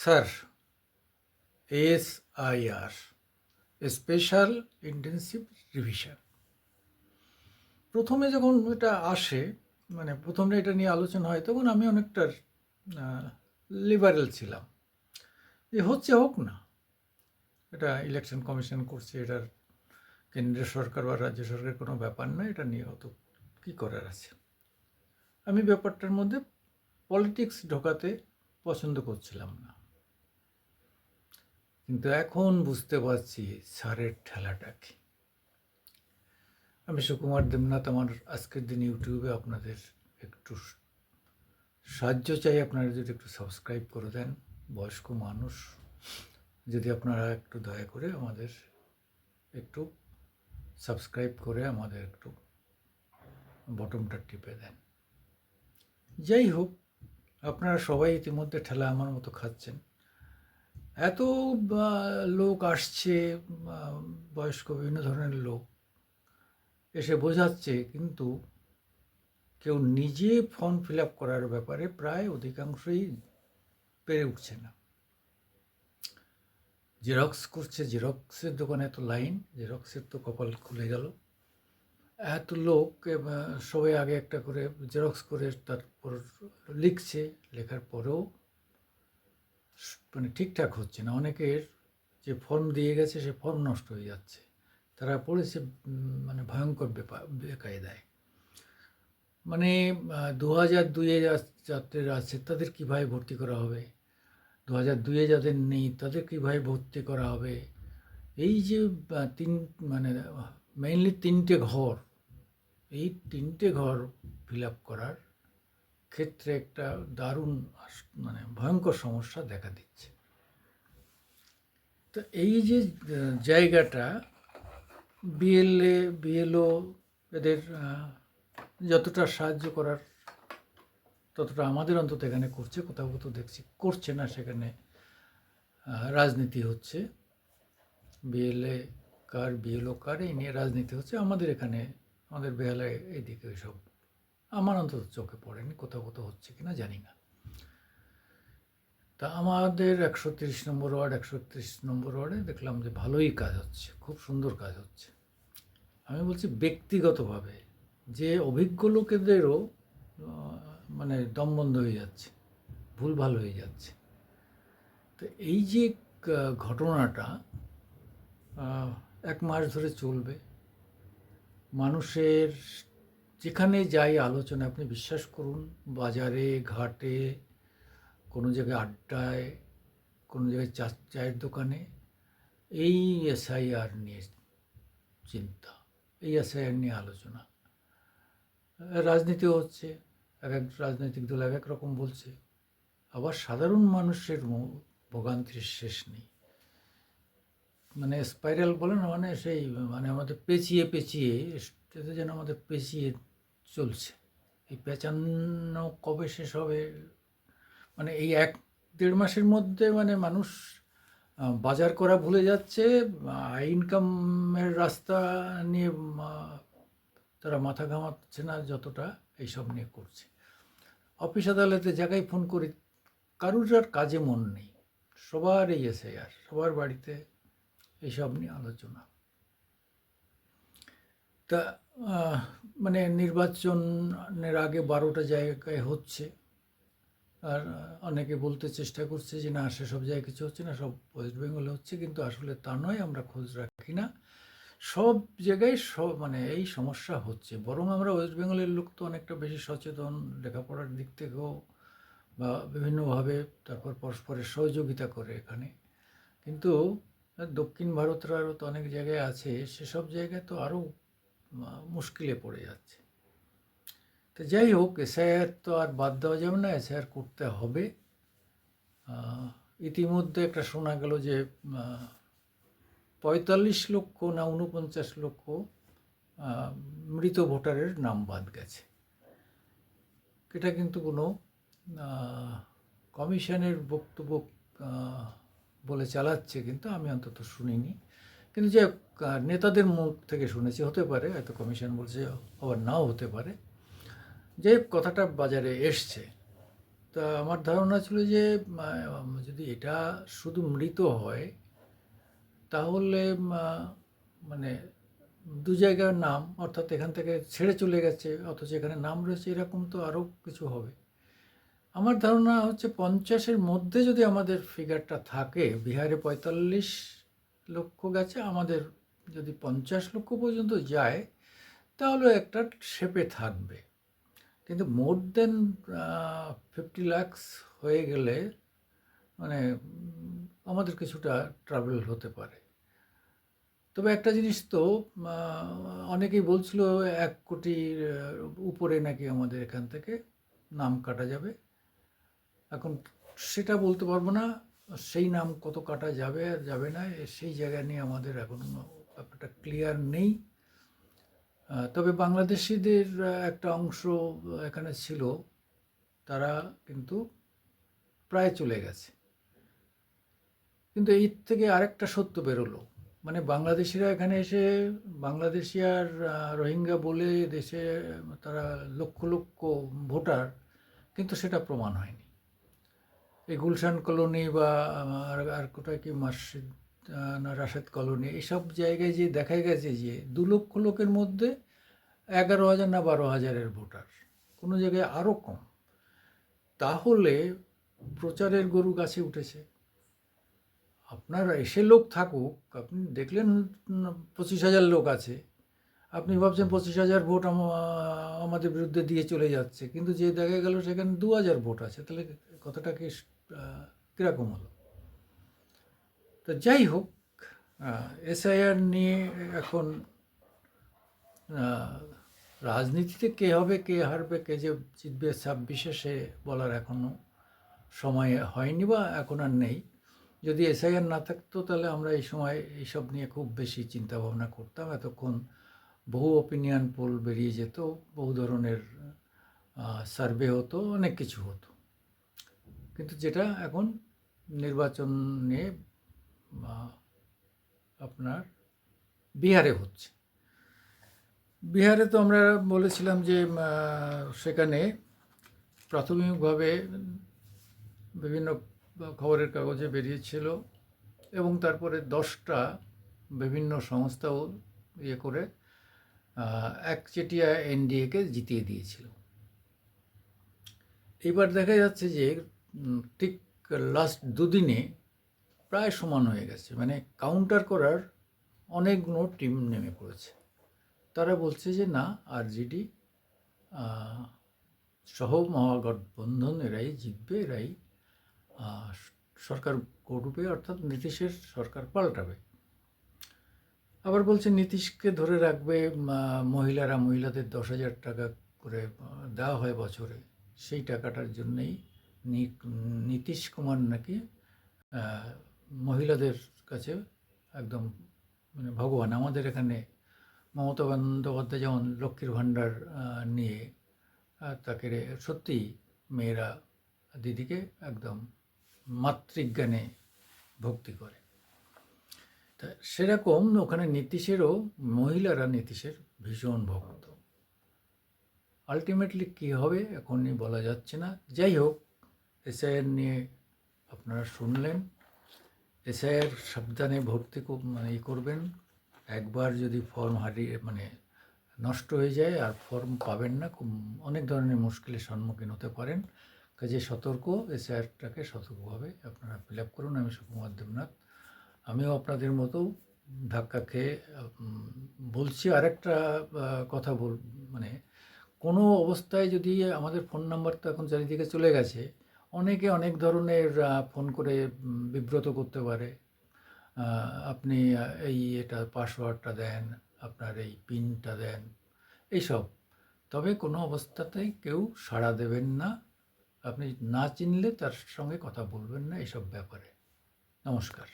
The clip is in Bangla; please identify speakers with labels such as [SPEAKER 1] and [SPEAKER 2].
[SPEAKER 1] Sir, SIR, special intensive revision. প্রথমে যখন এটা আসে, মানে প্রথমে এটা নিয়ে আলোচনা হয়, তখন আমি অনেকটা লিবারেল ছিলাম যে হচ্ছে হোক না, এটা ইলেকশন কমিশন করছে, এটার কেন্দ্রীয় সরকার বা রাজ্য সরকারের কোনো ব্যাপার নয়, এটা নিয়ে অত কী করার আছে। আমি ব্যাপারটার মধ্যে পলিটিক্স ঢোকাতে পছন্দ করছিলাম না, কিন্তু এখন বুঝতে পারছি স্যারের ঠেলাটা কি। আমি সুকুমার দেবনাথ। আমার আজকের দিন ইউটিউবে আপনাদের একটু সাহায্য চাই, আপনারা যদি একটু সাবস্ক্রাইব করে দেন। বয়স্ক মানুষ, যদি আপনারা একটু দয়া করে আমাদের একটু সাবস্ক্রাইব করে আমাদের একটু বটমটা টিপে দেন। যাই হোক, আপনারা সবাই ইতিমধ্যে ঠেলা আমার মতো খাচ্ছেন। এত লোক আসছে, বয়স্ক বিভিন্ন ধরনের লোক এসে বোঝাচ্ছে, কিন্তু কেউ নিজে ফর্ম ফিল আপ করার ব্যাপারে প্রায় অধিকাংশই পেরে উঠছে না। জেরক্স করছে, জেরক্সের দোকানে এত লাইন, জেরক্সের তো কপাল খুলে গেল। এত লোক, সবাই আগে একটা করে জেরক্স করে তারপর লিখছে, লেখার পরেও মানে ঠিকঠাক হচ্ছে না। অনেকের যে ফর্ম দিয়ে গেছে সে ফর্ম নষ্ট হয়ে যাচ্ছে, তারা পড়েছে মানে ভয়ঙ্কর বেকায়দায়। মানে 2002-এ যাদের আছে তাদের কীভাবে ভর্তি করা হবে, 2002-এ যাদের নেই তাদের কীভাবে ভর্তি করা হবে। এই যে মানে মেইনলি তিনটে ঘর, এই তিনটে ঘর ফিল আপ করার ক্ষেত্রে একটা দারুণ মানে ভয়ঙ্কর সমস্যা দেখা দিচ্ছে। তো এই যে জায়গাটা, বিএলও এদের যতটা সাহায্য করার ততটা আমাদের অন্তত এখানে করছে, কোথাও কোথাও দেখছি করছে না, সেখানে রাজনীতি হচ্ছে। বিএলও কার এই নিয়ে রাজনীতি হচ্ছে। আমাদের এখানে, আমাদের বেহালায় এইদিকে ওইসব আমার অন্তত চোখে পড়েনি, কোথাও কোথাও হচ্ছে কিনা জানি না। তা আমাদের 130 নম্বর ওয়ার্ড, 131 নম্বর ওয়ার্ডে দেখলাম যে ভালোই কাজ হচ্ছে, খুব সুন্দর কাজ হচ্ছে। আমি বলছি ব্যক্তিগতভাবে যে অভিজ্ঞ লোকেদেরও মানে দম বন্ধ হয়ে যাচ্ছে, ভুলভাল হয়ে যাচ্ছে। তো এই যে ঘটনাটা 1 মাস ধরে চলবে, মানুষের যেখানে যাই আলোচনা, আপনি বিশ্বাস করুন, বাজারে ঘাটে, কোনো জায়গায় আড্ডায়, কোনো জায়গায় চায়ের দোকানে এই এসআইআর নিয়ে চিন্তা, এই এসআইআর নিয়ে আলোচনা। রাজনীতি হচ্ছে, এক এক রাজনৈতিক দল এক এক রকম বলছে, আবার সাধারণ মানুষের ভোগান্তির শেষ নেই। মানে স্পাইরাল বলে না, মানে সেই মানে আমাদের পেঁচিয়ে পেঁচিয়ে, এটা যেন আমাদের পেঁচিয়ে চলছে। এই পেঁচানো কবে শেষ হবে? মানে এই 1-1.5 মাসের মধ্যে মানে মানুষ বাজার করা ভুলে যাচ্ছে, ইনকামের রাস্তা নিয়ে তারা মাথা ঘামাচ্ছে না যতটা এইসব নিয়ে করছে। অফিস আদালতে জায়গায় ফোন করি, কারুর আর কাজে মন নেই, সবার এই এসআইআর, সবার বাড়িতে এইসব নিয়ে আলোচনা। তা মানে নির্বাচনের আগে 12টা জায়গায় হচ্ছে, আর অনেকে বলতে চেষ্টা করছে যে না, সেসব জায়গায় কিছু হচ্ছে না, সব ওয়েস্ট বেঙ্গলে হচ্ছে, কিন্তু আসলে তা নয়। আমরা খোঁজ রাখি না, সব জায়গায় মানে এই সমস্যা হচ্ছে। বরং আমরা ওয়েস্ট বেঙ্গলের লোক তো অনেকটা বেশি সচেতন, লেখাপড়ার দিক থেকেও বা বিভিন্নভাবে, তারপর পরস্পরের সহযোগিতা করে এখানে। কিন্তু দক্ষিণ ভারতের আরও তো অনেক জায়গায় আছে, সেসব জায়গায় তো আরও মুশকিলে পড়ে যাচ্ছে। তো যাই হোক, এসআইআর তো আর বাদ দেওয়া যাবে না, এসআইআর করতে হবে। ইতিমধ্যে একটা শোনা গেল যে 45 লক্ষ না 49 লক্ষ মৃত ভোটারের নাম বাদ গেছে। এটা কিন্তু কোনো কমিশনের বক্তব্য বলে চালাচ্ছে, কিন্তু আমি অন্তত শুনিনি। কিন্তু যে নেতাদের মুখ থেকে শুনেছি, হতে পারে হয়তো কমিশন বলছে, আবার নাও হতে পারে, যে কথাটা বাজারে এসছে। তা আমার ধারণা ছিল যে যদি এটা শুধু মৃত হয় তাহলে মানে দু জায়গার নাম, অর্থাৎ এখান থেকে ছেড়ে চলে গেছে অথচ এখানে নাম রয়েছে, এরকম তো আরও কিছু হবে। আমার ধারণা হচ্ছে 50-এর মধ্যে যদি আমাদের ফিগারটা থাকে, বিহারে 45 লক্ষ গেছে, আমাদের যদি 50 লক্ষ পর্যন্ত যায় তাহলে একটা শেপে থাকবে। কিন্তু মোর দেন 50 লাখস হয়ে গেলে মানে আমাদের কিছুটা ট্রাবল হতে পারে। তবে একটা জিনিস তো অনেকেই বলছিল 1 কোটির উপরে নাকি আমাদের এখান থেকে নাম কাটা যাবে। এখন সেটা বলতে পারবো না, সেই নাম কত কাটা যাবে আর যাবে না সেই জায়গা নিয়ে আমাদের এখন ব্যাপারটা ক্লিয়ার নেই। তবে বাংলাদেশিদের একটা অংশ এখানে ছিল, তারা কিন্তু প্রায় চলে গেছে। কিন্তু এর থেকে আরেকটা সত্য বেরোলো, মানে বাংলাদেশিরা এখানে এসে বাংলাদেশি আর রোহিঙ্গা বলে দেশে তারা লক্ষ লক্ষ ভোটার, কিন্তু সেটা প্রমাণ হয়নি। এই গুলশান কলোনি বা আর কোথায় কি মাসজিদ না রাশেদ কলোনি, এইসব জায়গায় যে দেখা গেছে যে 2 লক্ষ লোকের মধ্যে 11,000 না 12,000-এর ভোটার, কোনো জায়গায় আরও কম। তাহলে প্রচারের গরু গাছে উঠেছে। আপনার এসে লোক থাকুক, আপনি দেখলেন 25,000 লোক আছে, আপনি ভাবছেন 25,000 ভোট আমাদের বিরুদ্ধে দিয়ে চলে যাচ্ছে, কিন্তু যে দেখা গেল সেখানে 2,000 ভোট আছে, তাহলে কথাটা কি কীরকম হলো? তো যাই হোক, এসআইআর নিয়ে এখন রাজনীতিতে কে হবে কে হারবে কে যে জিতবে 26-এ সে বলার এখনও সময় হয়নি বা এখন আর নেই। যদি এসআইআর না থাকতো তাহলে আমরা এই সময় এইসব নিয়ে খুব বেশি চিন্তা ভাবনা করতাম। এতক্ষণ বহু অপিনিয়ন পোল বেরিয়ে যেত, বহু ধরনের সার্ভে হতো, অনেক কিছু হতো। কিন্তু যেটা এখন নির্বাচন নিয়ে আপনার বিহারে হচ্ছে, বিহারে তো আমরা বলেছিলাম যে সেখানে প্রাথমিকভাবে বিভিন্ন খবরের কাগজে বেরিয়েছিল এবং তারপরে 10টা বিভিন্ন সংস্থাও ইয়ে করে একচেটিয়া এনডিএকে জিতিয়ে দিয়েছিল। এবার দেখা যাচ্ছে যে ঠিক লাস্ট দুদিনে প্রায় সমান হয়ে গেছে, মানে কাউন্টার করার অনেকগুলো টিম নেমে পড়েছে। তারা বলছে যে না, আরজেডি সহ মহাগঠবন্ধন এরাই জিতবে, এরাই সরকার করবে, অর্থাৎ নীতিশের সরকার পাল্টাবে। আবার বলছে নীতিশকে ধরে রাখবে, মহিলাদের 10,000 টাকা করে দেওয়া হয় বছরে, সেই টাকাটার জন্যেই নীতিশ কুমার নাকি মহিলাদের কাছে একদম মানে ভগবান। আমাদের এখানে মমতা বন্দ্যোপাধ্যায় যেমন লক্ষ্মীর ভাণ্ডার নিয়ে তাকে সত্যিই মেয়েরা দিদিকে একদম মাতৃজ্ঞানে ভক্তি করে, তা সেরকম ওখানে নীতিশেরও মহিলারা নীতিশের ভীষণ ভক্ত। আলটিমেটলি কী হবে এখনই বলা যাচ্ছে না। যাই হোক, এসআইআর নিয়ে আপনারা শুনলেন। এসআইআর সাবধানে ভর্তি মানে করবেন। একবার যদি ফর্ম হারিয়ে মানে নষ্ট হয়ে যায় আর ফর্ম পাবেন না, খুব অনেক ধরনের মুশকিলের সম্মুখীন হতে পারেন। কাজে সতর্ক, এসআইআরটাকে সতর্কভাবে আপনারা ফিল আপ করুন। আমি সুকুমার দেবনাথ, আমিও আপনাদের মতো ধাক্কা খেয়ে বলছি। আরেকটা কথা মানে কোনো অবস্থায় যদি আমাদের ফোন নাম্বার তো এখন চারিদিকে চলে গেছে, অনেকে অনেক ধরনের ফোন করে বিব্রত করতে পারে। আপনি এটা পাসওয়ার্ডটা দেন, আপনার এই পিনটা দেন, এইসব। তবে কোনো অবস্থাতেই কেউ সাড়া দেবেন না, আপনি না চিনলে তার সঙ্গে কথা বলবেন না এইসব ব্যাপারে। নমস্কার।